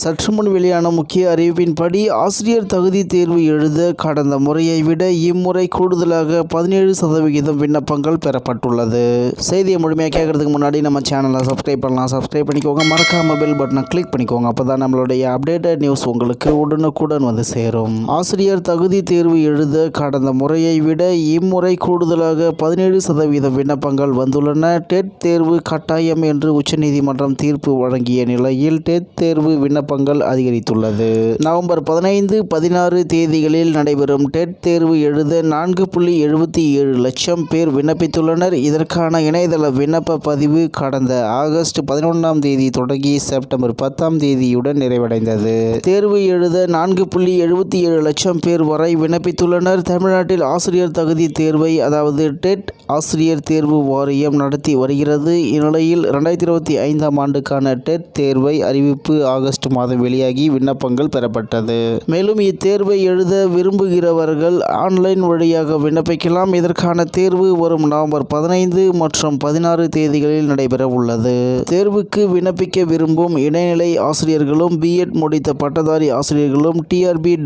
சற்று முன் வெளியான முக்கிய அறிவிப்பின்படி ஆசிரியர் தகுதி தேர்வு எழுத கடந்த முறையை விட இம்முறை கூடுதலாக 17% விண்ணப்பங்கள் பெறப்பட்டுள்ளது. செய்தியை முழுமையாக கேட்கறதுக்கு முன்னாடி நம்ம சேனலை சப்ஸ்கிரைப் பண்ணலாம். சப்ஸ்கிரைப் பண்ணிக்கோங்க. மறக்காம பெல் பட்டனை கிளிக் பண்ணிக்கோங்க. அப்பதான் நம்மளுடைய அப்டேட்டட் நியூஸ் உங்களுக்கு உடனுக்குடன் வந்து சேரும். ஆசிரியர் தகுதி தேர்வு எழுத கடந்த முறையை விட இம்முறை கூடுதலாக 17% விண்ணப்பங்கள் வந்துள்ளன. டெட் தேர்வு கட்டாயம் என்று உச்சநீதிமன்றம் தீர்ப்பு வழங்கிய நிலையில் டெட் தேர்வு விண்ணப்பங்கள் அதிகரித்துள்ளது. நவம்பர் 15, 16 தேதிகளில் நடைபெறும் டெட் தேர்வு எழுத 4.77 லட்சம் பேர் விண்ணப்பித்துள்ளனர். இதற்கான இணையதள விண்ணப்ப பதிவு கடந்த ஆகஸ்ட் 11ஆம் தேதி தொடங்கி செப்டம்பர் 10ஆம் தேதியுடன் நிறைவடைந்தது. தேர்வு எழுத 4.77 லட்சம் பேர் வரை விண்ணப்பித்துள்ளனர். தமிழ்நாட்டில் ஆசிரியர் தகுதி தேர்வை அதாவது டெட் ஆசிரியர் தேர்வு வாரியம் நடத்தி வருகிறது. இந்நிலையில் 2025ஆம் ஆண்டுக்கான டெட் தேர்வை அறிவிப்பு ஆகஸ்ட் மாதம் வெளியாகி விண்ணப்பங்கள் பெறப்பட்டது. மேலும் இத்தேர்வை எழுத விரும்புகிறவர்கள் ஆன்லைன் வழியாக விண்ணப்பிக்கலாம். இதற்கான தேர்வு வரும் நவம்பர் 15 மற்றும் 16 தேதிகளில் நடைபெற உள்ளது. தேர்வுக்கு விண்ணப்பிக்க விரும்பும் இடைநிலை ஆசிரியர்களும் பிஎட் முடித்த பட்டதாரி ஆசிரியர்களும் trb.tn.gov.in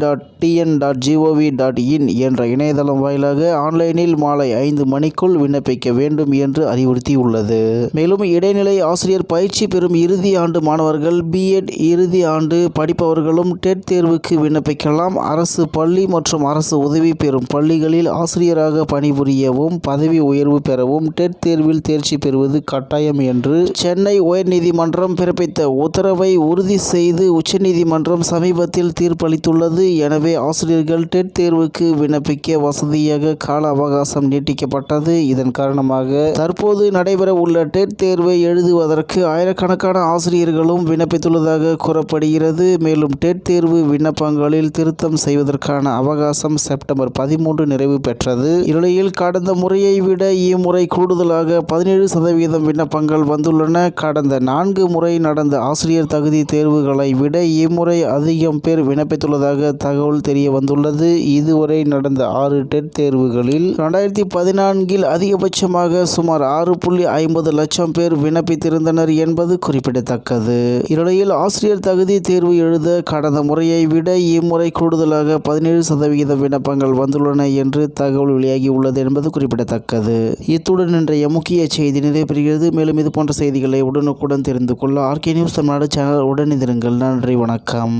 என்ற இணையதளம் வாயிலாக ஆன்லைனில் மாலை 5 மணிக்குள் விண்ணப்பிக்க வேண்டும் என்று அறிவுறுத்தியுள்ளது. மேலும் இடைநிலை ஆசிரியர் பயிற்சி பெறும் இறுதி ஆண்டு மாணவர்கள் பிஎட் இறுதி ஆண்டு படிப்பவர்களும் டெட் தேர்வுக்கு விண்ணப்பிக்கலாம். அரசு பள்ளி மற்றும் அரசு உதவி பெறும் பள்ளிகளில் ஆசிரியராக பணிபுரியவும் பதவி உயர்வு பெறவும் டெட் தேர்வில் தேர்ச்சி பெறுவது கட்டாயம் என்று சென்னை உயர்நீதிமன்றம் பிறப்பித்த உத்தரவை உறுதி செய்து உச்சநீதிமன்றம் சமீபத்தில் தீர்ப்பளித்துள்ளது. எனவே ஆசிரியர்கள் டெட் தேர்வுக்கு விண்ணப்பிக்க வசதியாக கால அவகாசம் நீட்டிக்கப்பட்டது. இதன் காரணமாக தற்போது நடைபெற உள்ள டெட் தேர்வை எழுதுவதற்கு ஆயிரக்கணக்கான ஆசிரியர்களும் விண்ணப்பித்துள்ளதாக கூறப்படுகிறது. மேலும் டெட் தேர்வு விண்ணப்பங்களில் திருத்தம் செய்வதற்கான அவகாசம் செப்டம்பர் 13 நிறைவு பெற்றது. இந்நிலையில் கடந்த முறையை விட இம்முறை கூடுதலாக 17% விண்ணப்பங்கள் வந்துள்ளன. கடந்த 4 முறை நடந்த ஆசிரியர் தகுதி தேர்வுகளை விட இம்முறை அதிகம் பேர் விண்ணப்பித்துள்ளதாக தகவல் தெரிய வந்துள்ளது. இதுவரை நடந்த 6 டெட் தேர்வுகளில் 2014இல் அதிகபட்சமாக சுமார் 6.50 லட்சம் பேர் விண்ணப்பித்திருந்தனர் என்பது குறிப்பிடத்தக்கது. இந்நிலையில் ஆசிரியர் தகுதி தேர்வு எழுத கடந்த முறையை விட இம்முறை கூடுதலாக 17% விண்ணப்பங்கள் வந்துள்ளன என்று தகவல் வெளியாகி உள்ளது என்பது குறிப்பிடத்தக்கது. இத்துடன் இன்றைய முக்கிய செய்தி நிறைவேறுகிறது. மேலும் இது போன்ற செய்திகளை உடனுக்குடன் தெரிந்து கொள்ள ஆர்கே நியூஸ் தமிழ்நாடு சேனல் உடனிருங்கள். நன்றி, வணக்கம்.